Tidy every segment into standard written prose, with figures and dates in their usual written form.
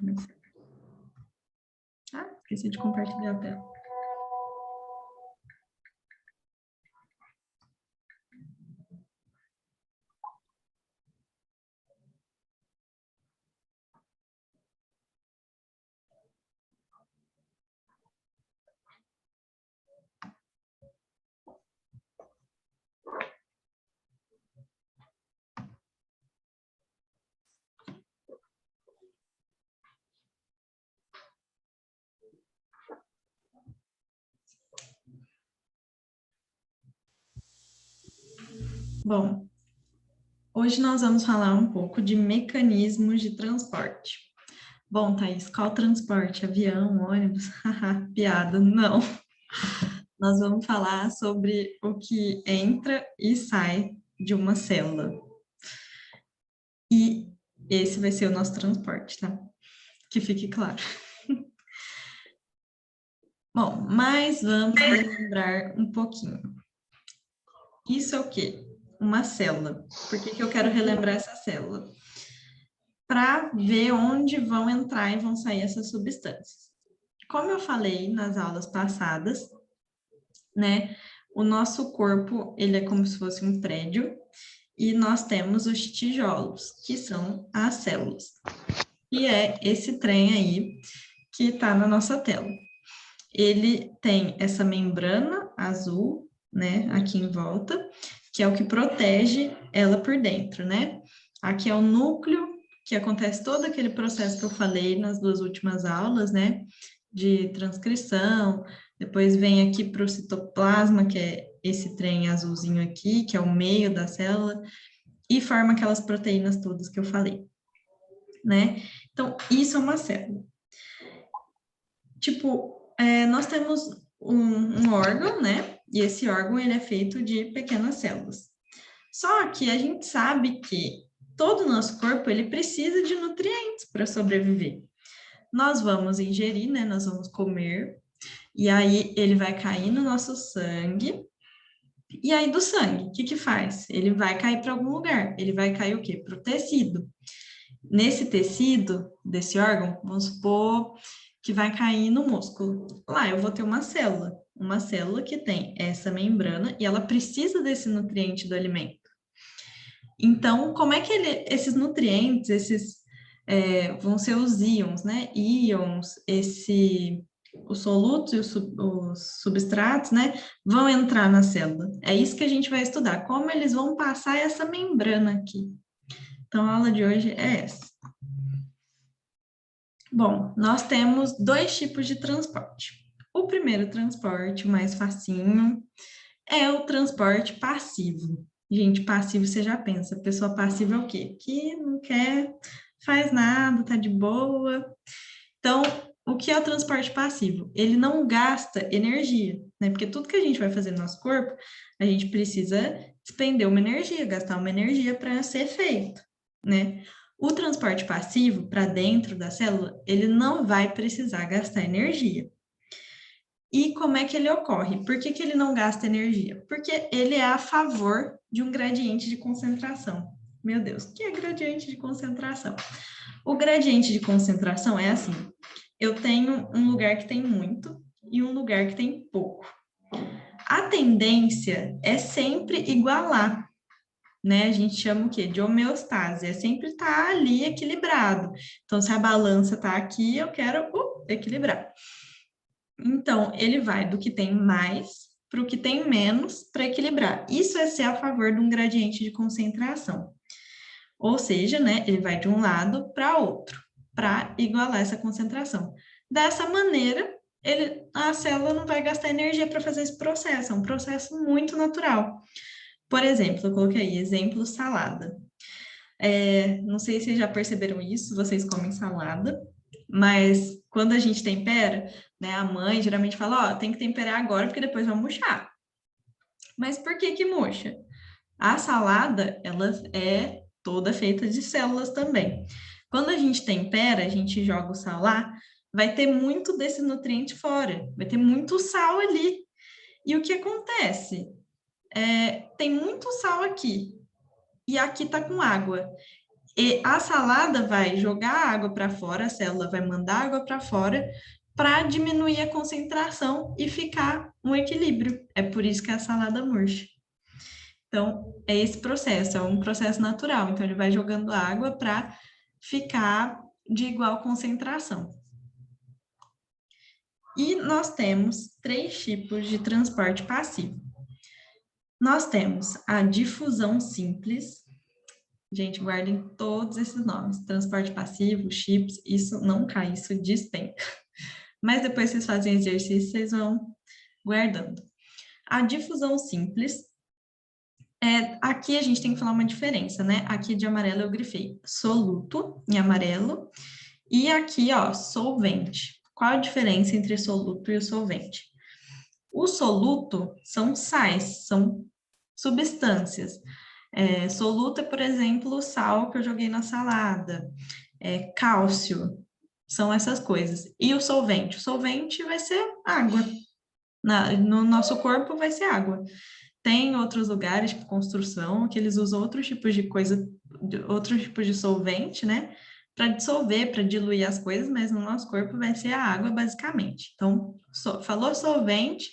começar. Ah, esqueci de compartilhar a tela. Bom, hoje nós vamos falar um pouco de mecanismos de transporte. Bom, Thaís, qual transporte? Avião, ônibus? Haha, piada, não. Nós vamos falar sobre o que entra e sai de uma célula. E esse vai ser o nosso transporte, tá? Que fique claro. Bom, mas vamos relembrar um pouquinho. Isso é o quê? Uma célula. Por que eu quero relembrar essa célula? Para ver onde vão entrar e vão sair essas substâncias. Como eu falei nas aulas passadas, né, o nosso corpo, ele é como se fosse um prédio e nós temos os tijolos, que são as células. E é esse trem aí que está na nossa tela. Ele tem essa membrana azul, né, aqui em volta, que é o que protege ela por dentro, né? Aqui é o núcleo, que acontece todo aquele processo que eu falei nas duas últimas aulas, né? De transcrição, depois vem aqui para o citoplasma, que é esse trem azulzinho aqui, que é o meio da célula, e forma aquelas proteínas todas que eu falei, né? Então, isso é uma célula. Tipo, nós temos um órgão, né? E esse órgão, ele é feito de pequenas células. Só que a gente sabe que todo o nosso corpo, ele precisa de nutrientes para sobreviver. Nós vamos ingerir, né? Nós vamos comer, e aí ele vai cair no nosso sangue. E aí do sangue, o que que faz? Ele vai cair para algum lugar. Ele vai cair o quê? Para o tecido. Nesse tecido desse órgão, vamos supor que vai cair no músculo. Lá eu vou ter uma célula que tem essa membrana e ela precisa desse nutriente do alimento. Então, como é que esses nutrientes, vão ser os íons, né? Íons, os solutos e os substratos, né? Vão entrar na célula. É isso que a gente vai estudar, como eles vão passar essa membrana aqui. Então, a aula de hoje é essa. Bom, nós temos dois tipos de transporte. O primeiro transporte, mais facinho, é o transporte passivo. Gente, passivo você já pensa, pessoa passiva é o quê? Que não quer, faz nada, tá de boa. Então, o que é o transporte passivo? Ele não gasta energia, né? Porque tudo que a gente vai fazer no nosso corpo, a gente precisa despender uma energia, gastar uma energia para ser feito, né? O transporte passivo para dentro da célula, ele não vai precisar gastar energia. E como é que ele ocorre? Por que ele não gasta energia? Porque ele é a favor de um gradiente de concentração. Meu Deus, o que é gradiente de concentração? O gradiente de concentração é assim: eu tenho um lugar que tem muito e um lugar que tem pouco. A tendência é sempre igualar, né? A gente chama o quê? De homeostase, é sempre estar ali equilibrado. Então, se a balança está aqui, eu quero equilibrar. Então, ele vai do que tem mais para o que tem menos para equilibrar. Isso é ser a favor de um gradiente de concentração. Ou seja, né, ele vai de um lado para outro, para igualar essa concentração. Dessa maneira, a célula não vai gastar energia para fazer esse processo, é um processo muito natural. Por exemplo, eu coloquei aí, exemplo, salada. Não sei se vocês já perceberam isso, vocês comem salada, mas quando a gente tempera, né, a mãe geralmente fala, ó, tem que temperar agora porque depois vai murchar. Mas por que que murcha? A salada, ela é toda feita de células também. Quando a gente tempera, a gente joga o sal lá, vai ter muito desse nutriente fora, vai ter muito sal ali. E o que acontece? Tem muito sal aqui, e aqui tá com água. E a salada vai jogar a água para fora, a célula vai mandar água para fora para diminuir a concentração e ficar um equilíbrio. É por isso que é a salada murcha. Então, é esse processo, é um processo natural. Então, ele vai jogando água para ficar de igual concentração. E nós temos 3 tipos de transporte passivo. Nós temos a difusão simples. Gente, guardem todos esses nomes. Transporte passivo, chips, isso não cai, isso despenca. Mas depois vocês fazem exercício, vocês vão guardando. A difusão simples, aqui a gente tem que falar uma diferença, né? Aqui de amarelo eu grifei soluto em amarelo e aqui, ó, solvente. Qual a diferença entre soluto e o solvente? O soluto são sais, são substâncias. Soluto é, por exemplo, o sal que eu joguei na salada, cálcio, são essas coisas. E o solvente? O solvente vai ser água. No nosso corpo vai ser água. Tem outros lugares, tipo construção, que eles usam outros tipos de coisa, outros tipos de solvente, né? Para dissolver, para diluir as coisas, mas no nosso corpo vai ser a água, basicamente. Então, falou solvente,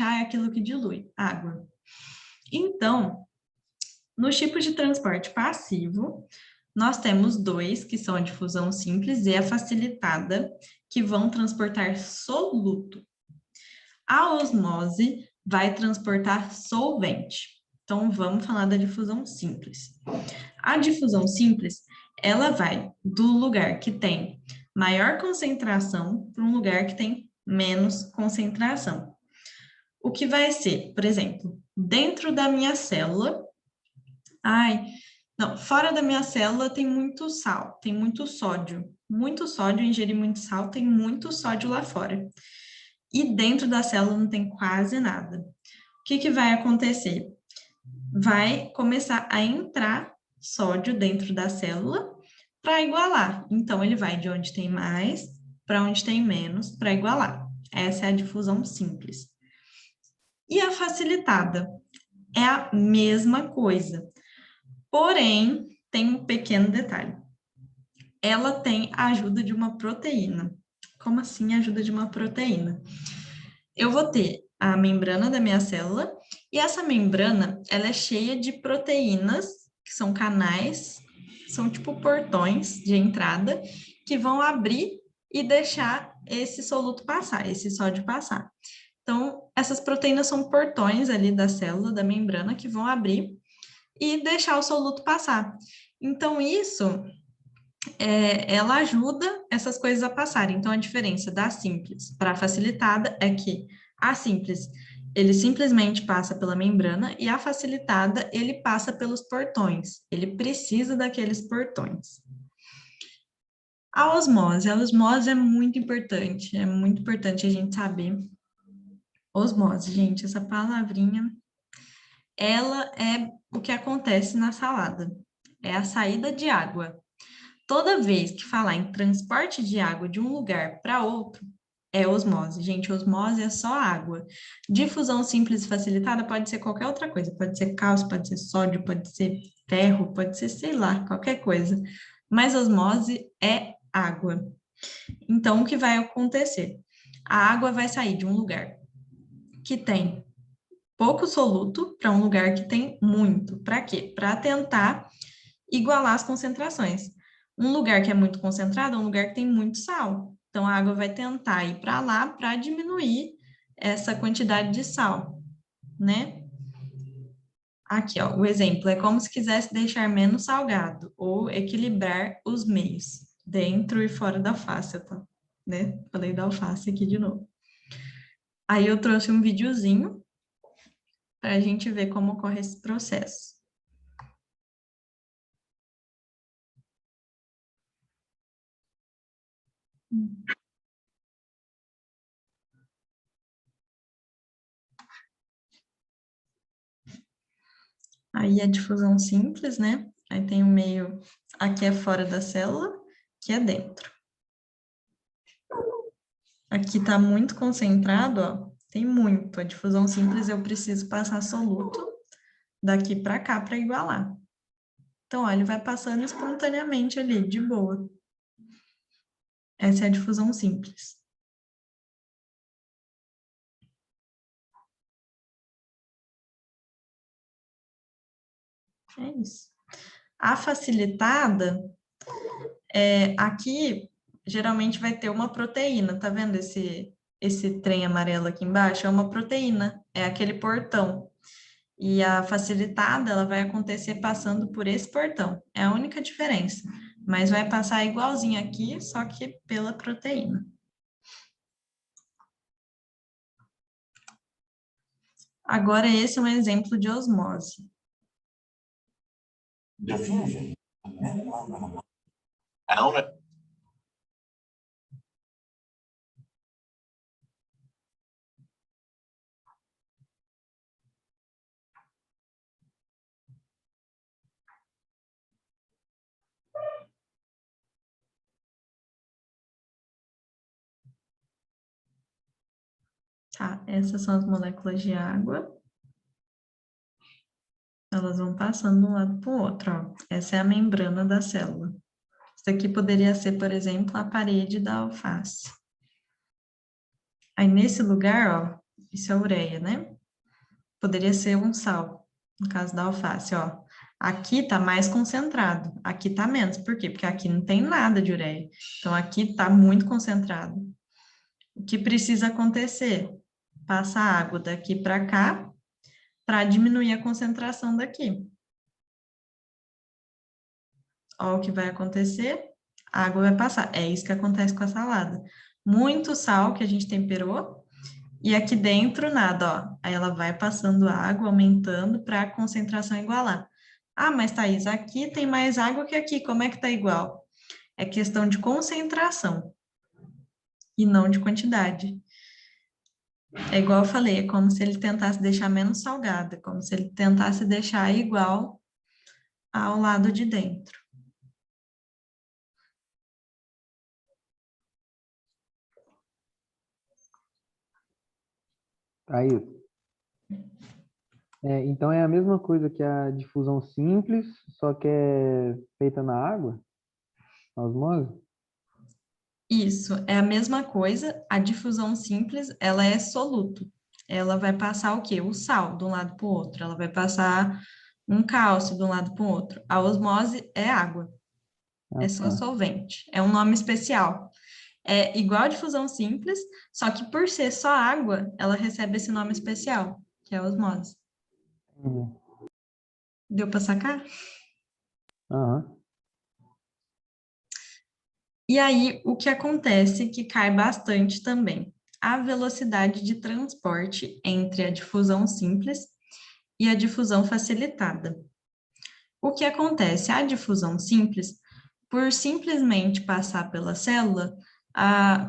é aquilo que dilui, água. Então, nos tipos de transporte passivo, nós temos 2, que são a difusão simples e a facilitada, que vão transportar soluto. A osmose vai transportar solvente. Então, vamos falar da difusão simples. A difusão simples, ela vai do lugar que tem maior concentração para um lugar que tem menos concentração. O que vai ser, por exemplo, dentro da minha célula, fora da minha célula tem muito sal, tem muito sódio. Muito sódio, ingerir muito sal, tem muito sódio lá fora. E dentro da célula não tem quase nada. O que vai acontecer? Vai começar a entrar sódio dentro da célula para igualar. Então, ele vai de onde tem mais para onde tem menos para igualar. Essa é a difusão simples. E a facilitada? É a mesma coisa. Porém, tem um pequeno detalhe. Ela tem a ajuda de uma proteína. Como assim a ajuda de uma proteína? Eu vou ter a membrana da minha célula e essa membrana, ela é cheia de proteínas, que são canais, são tipo portões de entrada, que vão abrir e deixar esse soluto passar, esse sódio passar. Então, essas proteínas são portões ali da célula, da membrana, que vão abrir e deixar o soluto passar. Então, isso, ela ajuda essas coisas a passarem. Então, a diferença da simples para a facilitada é que a simples, ele simplesmente passa pela membrana e a facilitada, ele passa pelos portões. Ele precisa daqueles portões. A osmose é muito importante a gente saber. Osmose, gente, essa palavrinha, ela é o que acontece na salada. É a saída de água. Toda vez que falar em transporte de água de um lugar para outro, é osmose. Gente, osmose é só água. Difusão simples e facilitada pode ser qualquer outra coisa. Pode ser cálcio, pode ser sódio, pode ser ferro, pode ser, sei lá, qualquer coisa. Mas osmose é água. Então, o que vai acontecer? A água vai sair de um lugar que tem pouco soluto para um lugar que tem muito. Para quê? Para tentar igualar as concentrações. Um lugar que é muito concentrado é um lugar que tem muito sal. Então, a água vai tentar ir para lá para diminuir essa quantidade de sal, né? Aqui, ó, o exemplo é como se quisesse deixar menos salgado ou equilibrar os meios, dentro e fora da face, tá? Né? Falei da alface aqui de novo. Aí eu trouxe um videozinho para a gente ver como ocorre esse processo. Aí a difusão simples, né? Aí tem o meio, aqui é fora da célula, que é dentro. Aqui tá muito concentrado, ó, tem muito. A difusão simples eu preciso passar soluto daqui para cá para igualar. Então, olha, ele vai passando espontaneamente ali, de boa. Essa é a difusão simples. É isso. A facilitada, aqui, geralmente vai ter uma proteína, tá vendo esse trem amarelo aqui embaixo? É uma proteína, é aquele portão. E a facilitada, ela vai acontecer passando por esse portão. É a única diferença. Mas vai passar igualzinho aqui, só que pela proteína. Agora, esse é um exemplo de osmose. Diffusion. Element. Tá, essas são as moléculas de água. Elas vão passando de um lado para o outro, ó. Essa é a membrana da célula. Isso aqui poderia ser, por exemplo, a parede da alface. Aí, nesse lugar, ó, isso é ureia, né? Poderia ser um sal, no caso da alface, ó. Aqui tá mais concentrado, aqui tá menos. Por quê? Porque aqui não tem nada de ureia. Então, aqui tá muito concentrado. O que precisa acontecer? Passa a água daqui para cá, para diminuir a concentração daqui. Ó, o que vai acontecer? A água vai passar. É isso que acontece com a salada. Muito sal que a gente temperou, e aqui dentro nada, ó. Aí ela vai passando água, aumentando para a concentração igualar. Ah, mas Thaís, aqui tem mais água que aqui, como é que tá igual? É questão de concentração e não de quantidade. É igual eu falei, é como se ele tentasse deixar menos salgada, como se ele tentasse deixar igual ao lado de dentro. Aí, então é a mesma coisa que a difusão simples, só que é feita na água, na osmose? Isso, é a mesma coisa, a difusão simples, ela é soluto. Ela vai passar o quê? O sal de um lado para o outro, ela vai passar um cálcio de um lado para o outro. A osmose é água, Ah, é só tá. solvente, é um nome especial. É igual a difusão simples, só que por ser só água, ela recebe esse nome especial, que é a osmose. Entendi. Deu para sacar? Aham. E aí, o que acontece que cai bastante também? A velocidade de transporte entre a difusão simples e a difusão facilitada. O que acontece? A difusão simples, por simplesmente passar pela célula,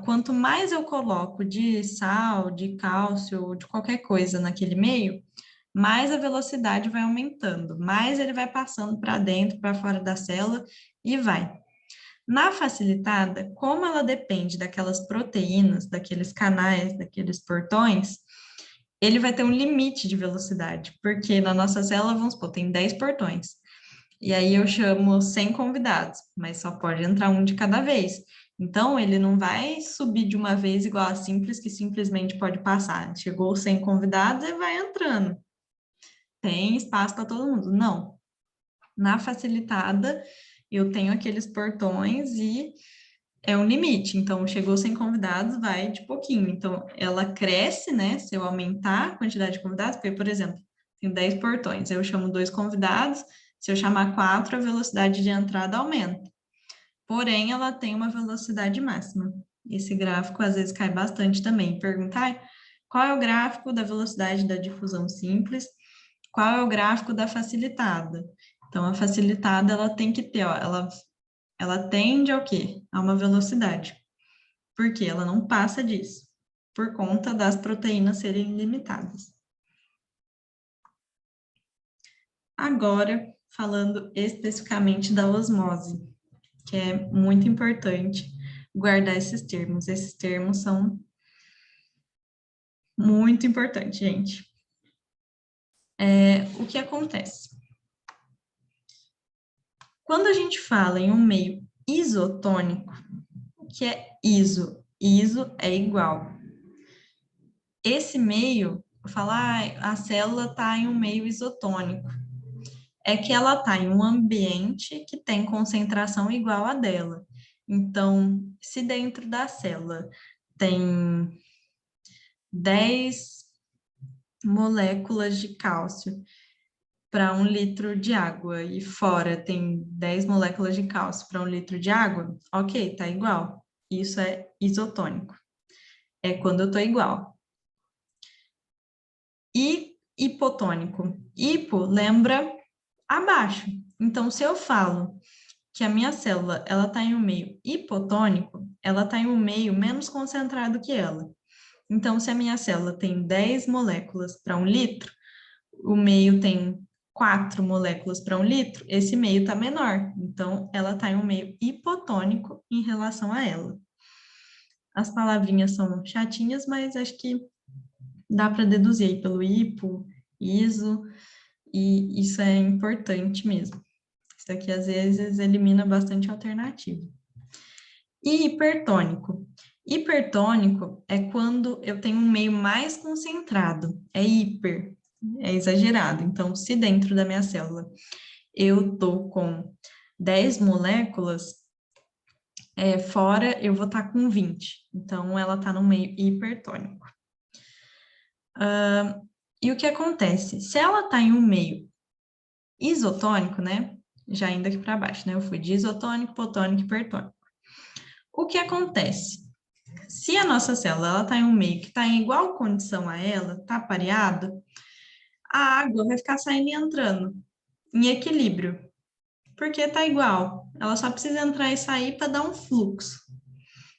quanto mais eu coloco de sal, de cálcio, de qualquer coisa naquele meio, mais a velocidade vai aumentando, mais ele vai passando para dentro, para fora da célula e vai. Na facilitada, como ela depende daquelas proteínas, daqueles canais, daqueles portões, ele vai ter um limite de velocidade, porque na nossa célula, vamos supor, tem 10 portões. E aí eu chamo 100 convidados, mas só pode entrar um de cada vez. Então, ele não vai subir de uma vez igual a simples, que simplesmente pode passar. Chegou 100 convidados e vai entrando. Tem espaço para todo mundo. Não. Na facilitada, eu tenho aqueles portões e é um limite. Então, chegou 100 convidados, vai de pouquinho. Então, ela cresce, né? Se eu aumentar a quantidade de convidados, porque, por exemplo, tem 10 portões, eu chamo 2 convidados, se eu chamar 4, a velocidade de entrada aumenta. Porém, ela tem uma velocidade máxima. Esse gráfico, às vezes, cai bastante também. Perguntar qual é o gráfico da velocidade da difusão simples, qual é o gráfico da facilitada. Então, a facilitada, ela tem que ter, ó, ela tende ao quê? A uma velocidade. Por quê? Ela não passa disso, por conta das proteínas serem limitadas. Agora, falando especificamente da osmose, que é muito importante guardar esses termos. Esses termos são muito importantes, gente. O que acontece? Quando a gente fala em um meio isotônico, o que é iso? Iso é igual. Esse meio, eu falo, a célula está em um meio isotônico. É que ela está em um ambiente que tem concentração igual a dela. Então, se dentro da célula tem 10 moléculas de cálcio para 1 litro de água e fora tem 10 moléculas de cálcio para 1 litro de água, ok, tá igual. Isso é isotônico. É quando eu tô igual. E hipotônico. Hipo lembra abaixo. Então, se eu falo que a minha célula ela está em um meio hipotônico, ela está em um meio menos concentrado que ela. Então, se a minha célula tem 10 moléculas para 1 litro, o meio tem 4 moléculas para 1 litro, esse meio está menor. Então, ela está em um meio hipotônico em relação a ela. As palavrinhas são chatinhas, mas acho que dá para deduzir aí pelo hipo, iso, e isso é importante mesmo. Isso aqui, às vezes, elimina bastante alternativa. E hipertônico. Hipertônico é quando eu tenho um meio mais concentrado, é hiper, é exagerado. Então, se dentro da minha célula eu tô com 10 moléculas, fora eu vou estar com 20. Então, ela está no meio hipertônico. E o que acontece? Se ela está em um meio isotônico, né? Já indo aqui para baixo, né? Eu fui de isotônico, hipotônico, hipertônico. O que acontece? Se a nossa célula está em um meio que está em igual condição a ela, está pareado, a água vai ficar saindo e entrando em equilíbrio, porque está igual. Ela só precisa entrar e sair para dar um fluxo,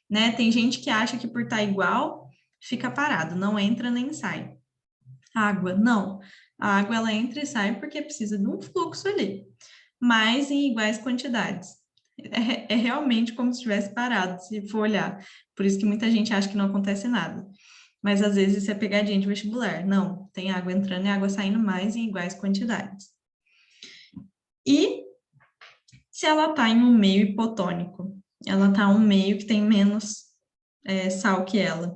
né? Tem gente que acha que por estar igual fica parado, não entra nem sai. Água, não. A água ela entra e sai porque precisa de um fluxo ali, mas em iguais quantidades. É realmente como se estivesse parado, se for olhar. Por isso que muita gente acha que não acontece nada. Mas às vezes isso é pegadinha de vestibular. Não, tem água entrando e água saindo mais em iguais quantidades. E se ela está em um meio hipotônico? Ela está em um meio que tem menos sal que ela.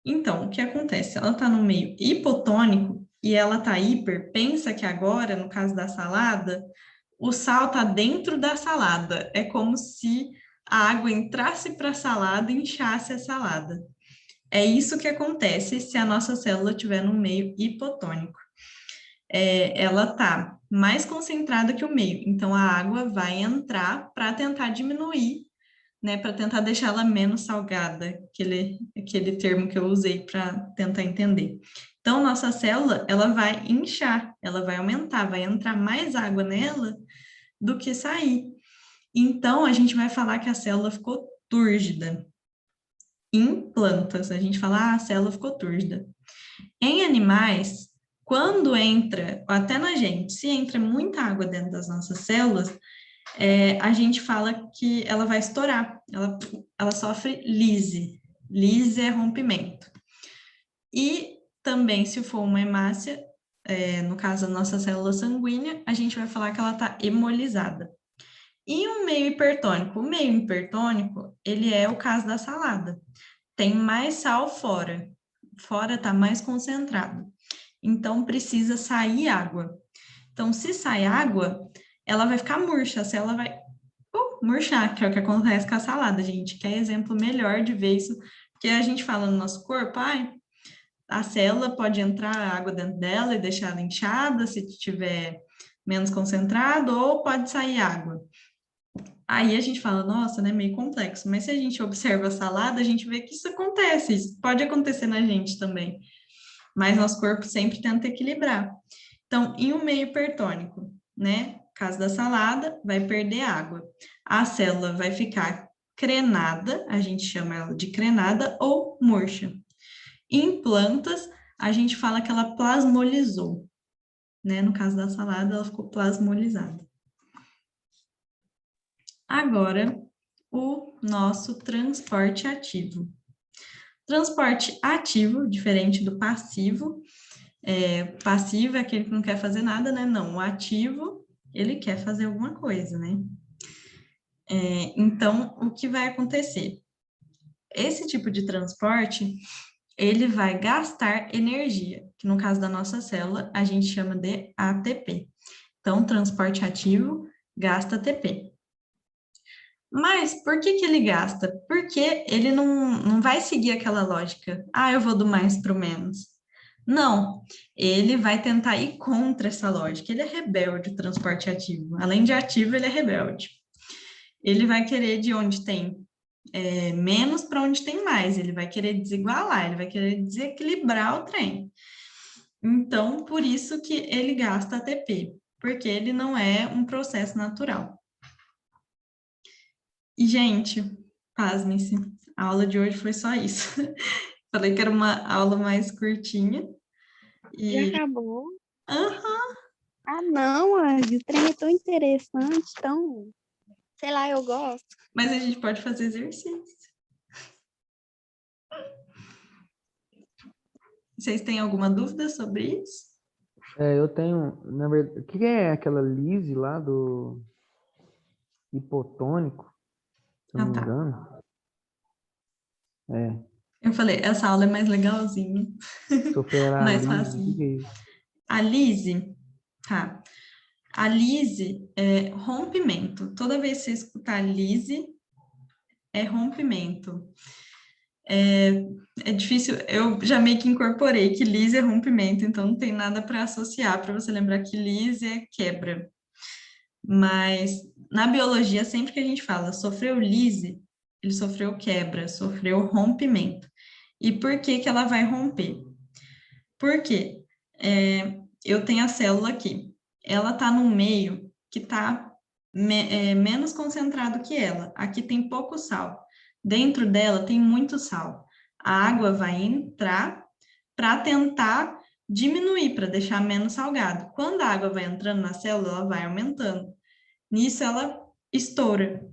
Então, o que acontece? Ela está no meio hipotônico e ela está hiper. Pensa que agora, no caso da salada, o sal está dentro da salada. É como se a água entrasse para a salada e inchasse a salada. É isso que acontece se a nossa célula estiver no meio hipotônico. Ela está mais concentrada que o meio, então a água vai entrar para tentar diminuir, né, para tentar deixar ela menos salgada, aquele termo que eu usei para tentar entender. Então, nossa célula, ela vai inchar, ela vai aumentar, vai entrar mais água nela do que sair. Então, a gente vai falar que a célula ficou túrgida. Em plantas, a gente fala, a célula ficou túrgida. Em animais, quando entra, até na gente, se entra muita água dentro das nossas células, a gente fala que ela vai estourar, ela sofre lise. Lise é rompimento. E também, se for uma hemácia, no caso da nossa célula sanguínea, a gente vai falar que ela está hemolizada. E um meio hipertônico? O meio hipertônico, ele é o caso da salada. Tem mais sal fora. Fora está mais concentrado. Então, precisa sair água. Então, se sai água, ela vai ficar murcha, a célula vai murchar, que é o que acontece com a salada, gente. Quer exemplo melhor de ver isso? Porque a gente fala no nosso corpo, a célula pode entrar água dentro dela e deixar ela inchada, se tiver menos concentrado, ou pode sair água. Aí a gente fala, nossa, né, meio complexo. Mas se a gente observa a salada, a gente vê que isso acontece, isso pode acontecer na gente também. Mas nosso corpo sempre tenta equilibrar. Então, em um meio hipertônico, né, caso da salada, vai perder água. A célula vai ficar crenada, a gente chama ela de crenada ou murcha. Em plantas, a gente fala que ela plasmolizou, né? No caso da salada, ela ficou plasmolizada. Agora, o nosso transporte ativo. Transporte ativo, diferente do passivo. Passivo é aquele que não quer fazer nada, né? Não, o ativo ele quer fazer alguma coisa, né? Então, o que vai acontecer? Esse tipo de transporte, ele vai gastar energia, que no caso da nossa célula, a gente chama de ATP. Então, transporte ativo gasta ATP. Mas por que que ele gasta? Porque ele não vai seguir aquela lógica, eu vou do mais para o menos. Não, ele vai tentar ir contra essa lógica. Ele é rebelde, o transporte ativo. Além de ativo, ele é rebelde. Ele vai querer de onde tem menos para onde tem mais. Ele vai querer desigualar, ele vai querer desequilibrar o trem. Então, por isso que ele gasta ATP, porque ele não é um processo natural. E, gente, pasmem-se, a aula de hoje foi só isso. Falei que era uma aula mais curtinha. Já E. acabou? Aham. Ah, não, Andy, o trem é tão interessante, tão... Sei lá, eu gosto. Mas a gente pode fazer exercício. Vocês têm alguma dúvida sobre isso? Eu tenho, na verdade, o que é aquela Lise lá do hipotônico, se eu não me Tá. engano? Eu falei, essa aula é mais legalzinha, mais Sofreralise, o que fácil. é isso? A Lise, tá. A Lise é rompimento. Toda vez que você escutar Lise, é rompimento. É difícil, eu já meio que incorporei que lise é rompimento, então não tem nada para associar, para você lembrar que lise é quebra. Mas na biologia, sempre que a gente fala sofreu lise, ele sofreu quebra, sofreu rompimento. E por que que ela vai romper? Por quê? Eu tenho a célula aqui, ela está num meio que está menos concentrado que ela. Aqui tem pouco sal. Dentro dela tem muito sal. A água vai entrar para tentar diminuir, para deixar menos salgado. Quando a água vai entrando na célula, ela vai aumentando. Nisso ela estoura.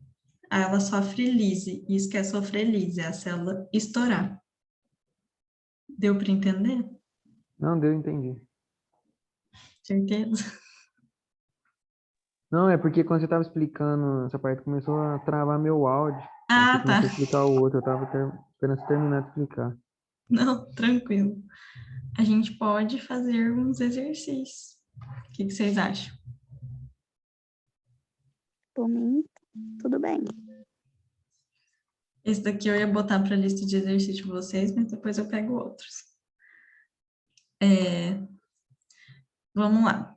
Aí ela sofre lise. Isso que é sofrer lise, é a célula estourar. Deu para entender? Não, deu, entendi. Certeza? Não, é porque quando você estava explicando essa parte, começou a travar meu áudio. Aí você Ah, tá. começou a explicar o outro, eu estava esperando você terminar de explicar. Não, tranquilo. A gente pode fazer uns exercícios. O que vocês acham? Por mim, tudo bem. Esse daqui eu ia botar para a lista de exercícios de vocês, mas depois eu pego outros. Vamos lá.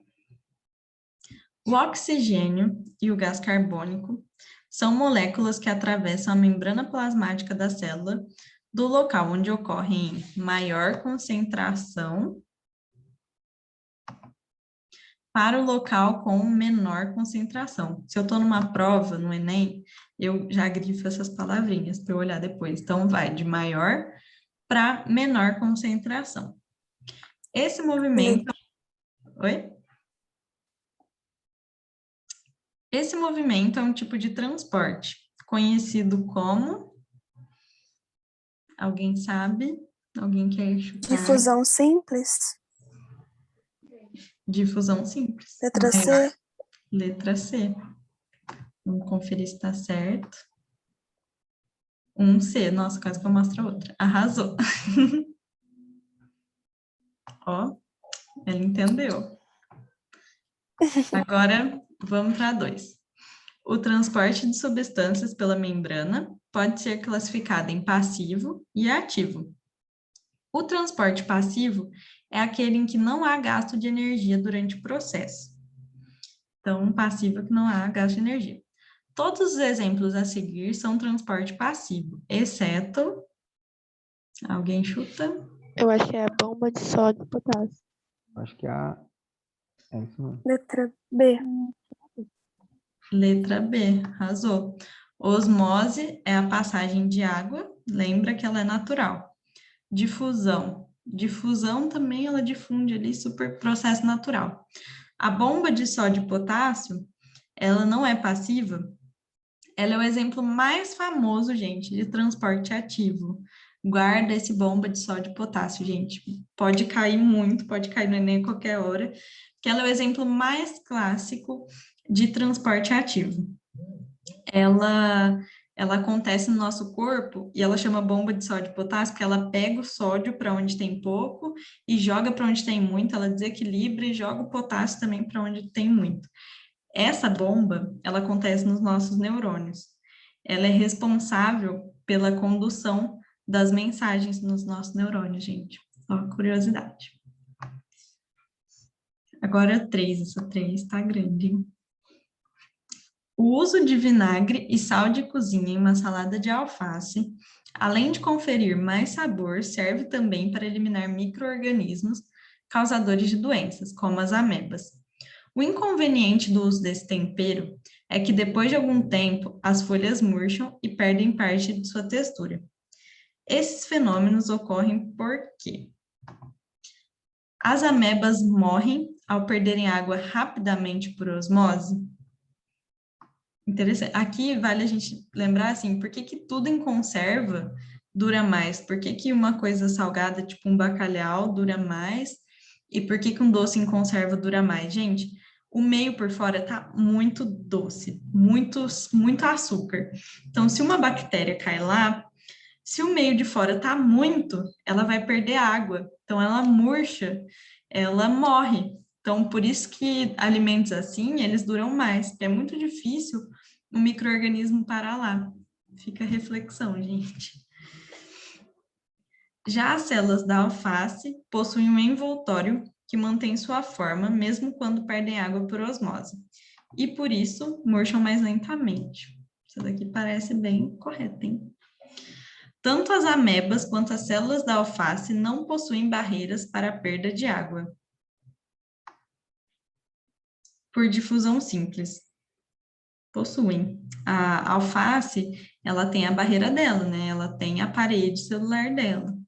O oxigênio e o gás carbônico são moléculas que atravessam a membrana plasmática da célula do local onde ocorre em maior concentração para o local com menor concentração. Se eu estou numa prova, no Enem, eu já grifo essas palavrinhas para eu olhar depois. Então, vai de maior para menor concentração. Esse movimento... Oi? Esse movimento é um tipo de transporte, conhecido como... Alguém sabe? Alguém quer chutar? Difusão simples. Difusão simples. Letra C. Maior. Letra C. Vamos conferir se está certo. Um C. Nossa, quase que eu mostro a outra. Arrasou. Ó, ela entendeu. Agora, vamos para 2. O transporte de substâncias pela membrana pode ser classificado em passivo e ativo. O transporte passivo é aquele em que não há gasto de energia durante o processo. Então, passivo é que não há gasto de energia. Todos os exemplos a seguir são transporte passivo, exceto... Alguém chuta? Eu acho que é a bomba de sódio e potássio. Acho que é isso mesmo. Letra B. Letra B, arrasou. Osmose é a passagem de água, lembra que ela é natural. Difusão. Difusão também ela difunde ali, super processo natural. A bomba de sódio e potássio, ela não é passiva, ela é o exemplo mais famoso, gente, de transporte ativo. Guarda esse bomba de sódio e potássio, gente. Pode cair muito, pode cair no Enem a qualquer hora, que ela é o exemplo mais clássico de transporte ativo. Ela acontece no nosso corpo e ela chama bomba de sódio e potássio, porque ela pega o sódio para onde tem pouco e joga para onde tem muito, ela desequilibra e joga o potássio também para onde tem muito. Essa bomba, ela acontece nos nossos neurônios. Ela é responsável pela condução das mensagens nos nossos neurônios, gente. Ó, curiosidade. Agora 3, essa 3 tá grande, hein? O uso de vinagre e sal de cozinha em uma salada de alface, além de conferir mais sabor, serve também para eliminar micro-organismos causadores de doenças, como as amebas. O inconveniente do uso desse tempero é que depois de algum tempo, as folhas murcham e perdem parte de sua textura. Esses fenômenos ocorrem porque as amebas morrem ao perderem água rapidamente por osmose. Interessante. Aqui vale a gente lembrar assim, por que que tudo em conserva dura mais? Por que que uma coisa salgada, tipo um bacalhau, dura mais? E por que que um doce em conserva dura mais? Gente, o meio por fora tá muito doce, muito açúcar. Então, se uma bactéria cai lá, se o meio de fora tá muito, ela vai perder água. Então, ela murcha, ela morre. Então, por isso que alimentos assim, eles duram mais, porque é muito difícil um micro-organismo parar lá. Fica a reflexão, gente. Já as células da alface possuem um envoltório que mantém sua forma, mesmo quando perdem água por osmose. E por isso, murcham mais lentamente. Isso daqui parece bem correto, hein? Tanto as amebas quanto as células da alface não possuem barreiras para a perda de água por difusão simples. Possuem. A alface, ela tem a barreira dela, né? Ela tem a parede celular dela.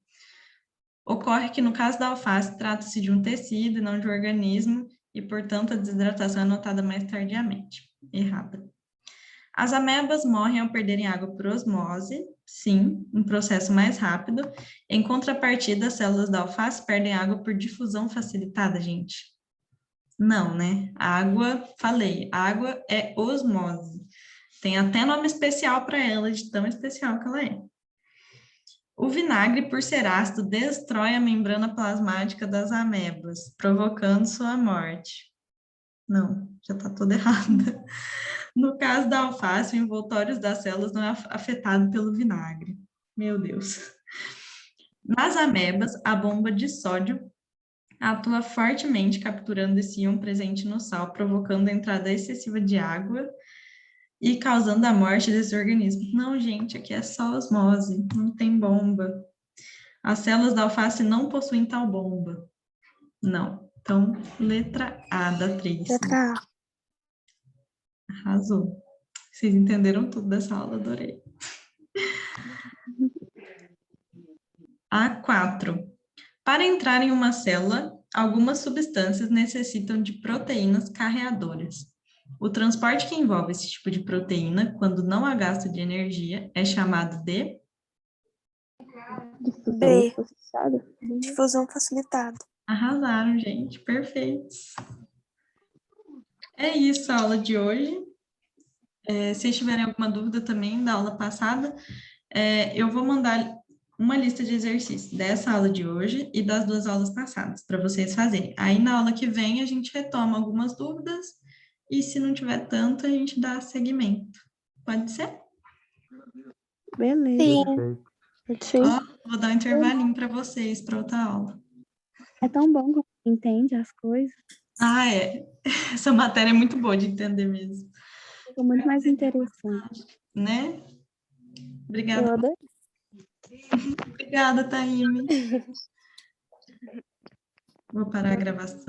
Ocorre que, no caso da alface, trata-se de um tecido e não de um organismo, e, portanto, a desidratação é notada mais tardiamente. Errada. As amebas morrem ao perderem água por osmose, sim, um processo mais rápido. Em contrapartida, as células da alface perdem água por difusão facilitada, gente. Não, né? Água, falei, água é osmose. Tem até nome especial para ela, de tão especial que ela é. O vinagre, por ser ácido, destrói a membrana plasmática das amebas, provocando sua morte. Não, já está toda errada. No caso da alface, o envoltório das células não é afetado pelo vinagre. Meu Deus. Nas amebas, a bomba de sódio atua fortemente capturando esse íon presente no sal, provocando a entrada excessiva de água e causando a morte desse organismo. Não, gente, aqui é só osmose, não tem bomba. As células da alface não possuem tal bomba. Não. Então, letra A da 3. Letra A. Arrasou. Vocês entenderam tudo dessa aula, adorei. A4. Para entrar em uma célula, algumas substâncias necessitam de proteínas carreadoras. O transporte que envolve esse tipo de proteína, quando não há gasto de energia, é chamado de... B. Facilitada. Difusão facilitada. Arrasaram, gente. Perfeitos. É isso a aula de hoje. Se vocês tiverem alguma dúvida também da aula passada, eu vou mandar uma lista de exercícios dessa aula de hoje e das 2 aulas passadas, para vocês fazerem. Aí, na aula que vem, a gente retoma algumas dúvidas e, se não tiver tanto, a gente dá seguimento. Pode ser? Beleza. Sim. Perfeito. Sim. Ó, vou dar um intervalinho para vocês, para outra aula. É tão bom quando entende as coisas. Ah, é. Essa matéria é muito boa de entender mesmo, Fica muito mais interessante. né? Eu Obrigada. adorei. Obrigada, Taime. Vou parar a gravação.